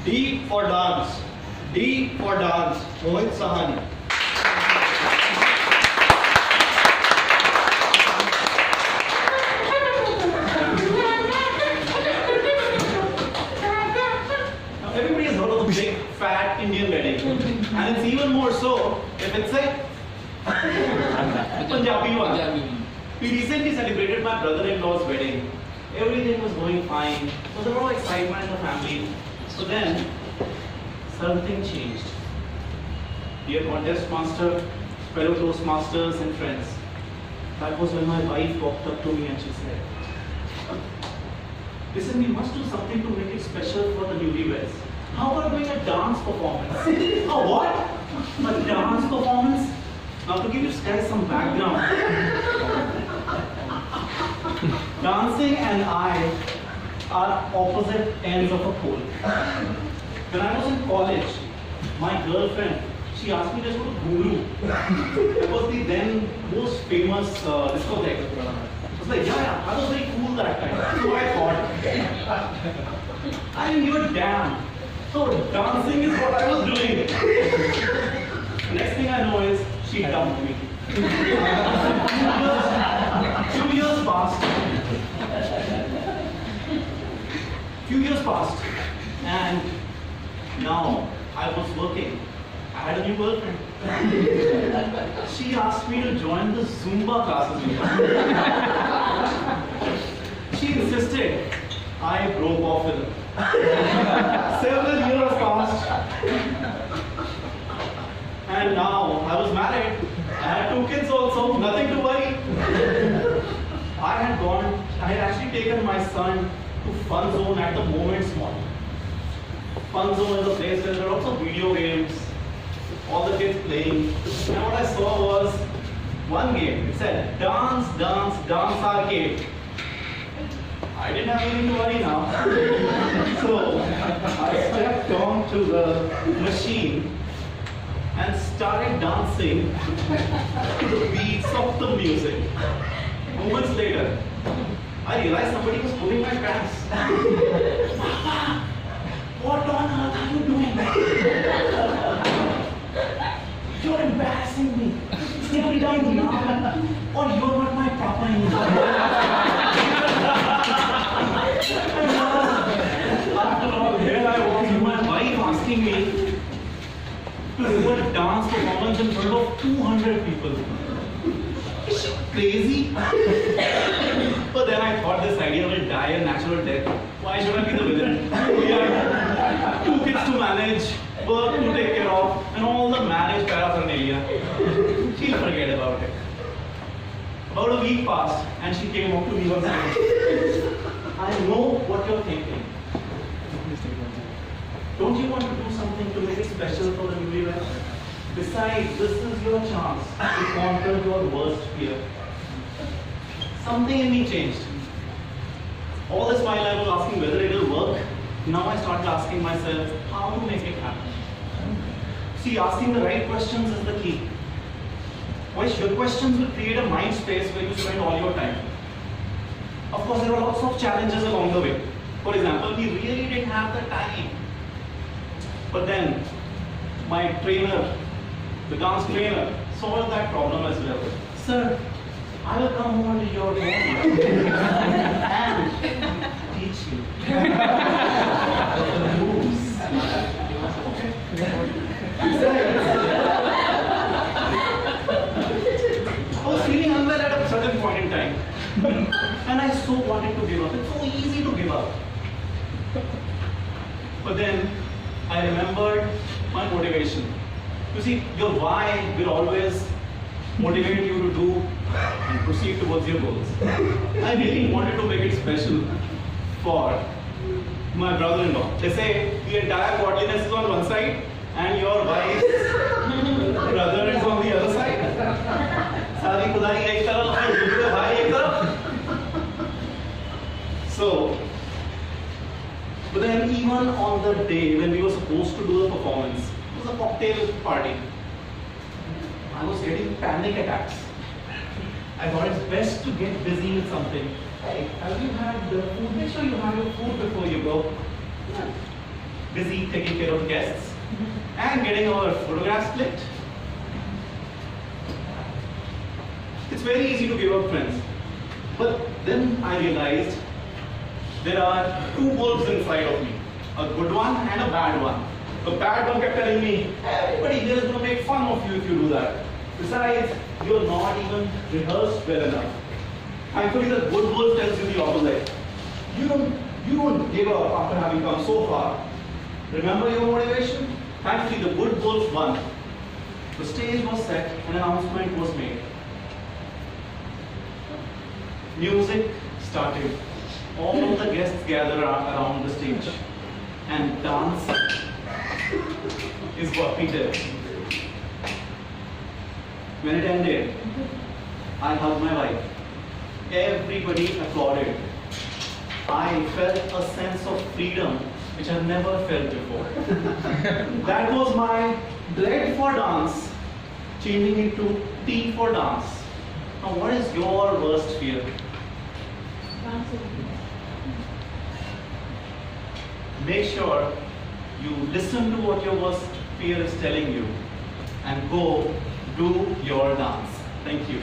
D for dance. D for dance. Mohit Sahani. Now everybody has heard of the big fat Indian wedding, and it's even more so if it's a Punjabi one. We recently celebrated my brother-in-law's wedding. Everything was going fine. So there was a lot of excitement in the family. So then, something changed. Dear contest master, fellow toastmasters and friends, that was when my wife walked up to me and she said, listen, we must do something to make it special for the newlyweds. How about doing a dance performance? A what? A dance performance? Now to give you guys some background, dancing and I are opposite ends of a pole. When I was in college, my girlfriend, she asked me to go to Guru. That was the then most famous discotheque. I was like, yeah, that was very cool that time. So I thought. I didn't give a damn. So dancing is what I was doing. Next thing I know is she dumped me. 2 years passed. Few years passed, and now I was working. I had a new girlfriend. She asked me to join the Zumba classes with her. She insisted. I broke off with her. Several years passed, and now I was married. I had 2 kids also, nothing to worry. I had actually taken my son to Fun Zone at the Moments Mall. Fun Zone is a place where there are lots of video games, all the kids playing. And what I saw was one game. It said, Dance, Dance, Dance Arcade. I didn't have anything to worry now. So I stepped onto the machine and started dancing to the beats of the music. Moments later, I realized somebody was pulling my pants. Papa, what on earth are you doing? You're embarrassing me. Stay down now, or you're not my papa anymore. After all, here I was with my wife asking me to do a dance performance in front of 200 people. Is she crazy? But then I thought this idea will die a natural death. Why should I be the villain? We have 2 kids to manage, work to take care of, and all the marriage paraphernalia. She'll forget about it. About a week passed, and she came up to me once again. I know what you're thinking. Don't you want to do something to make it special for the newlyweds? Besides, this is your chance to conquer your worst fear. Something in me changed. All this while I was asking whether it will work, now I started asking myself how to make it happen. See, asking the right questions is the key. Your questions will create a mind space where you spend all your time. Of course, there are lots of challenges along the way. For example, we really didn't have the time. But then, my trainer, the dance trainer, solved that problem as well. Sir, I will come over to your home and teach you the moves. I was feeling unwell at a certain point in time. And I so wanted to give up. It's so easy to give up. But then, I remembered my motivation. You see, your why will always motivate you to do and proceed towards your goals. I really wanted to make it special for my brother-in-law. They say the entire godliness is on one side and your wife's brother is on the other side. Sari khudai ek taraf aur dusre bhai ek taraf. So, but then even on the day when we were supposed to do the performance, it was a cocktail party. I was getting panic attacks. I thought it's best to get busy with something. Hey, have you had the food? Make sure you have your food before you go. Yeah. busy taking care of guests and getting our photographs clicked. It's very easy to give up friends. But then I realized there are two wolves inside of me, a good one and a bad one. The bad one kept telling me, everybody here is going to make fun of you if you do that. Besides, you're not even rehearsed well enough. Thankfully, the good wolf tells you the opposite. You don't give up after having come so far. Remember your motivation? Thankfully, the good wolf won. The stage was set, an announcement was made. Music started. All the guests gathered around the stage. And dance is what we did. When it ended, I hugged my wife. Everybody applauded. I felt a sense of freedom which I've never felt before. That was my blood for dance, changing into T for dance. Now, what is your worst fear? Make sure you listen to what your worst fear is telling you and go do your dance. Thank you.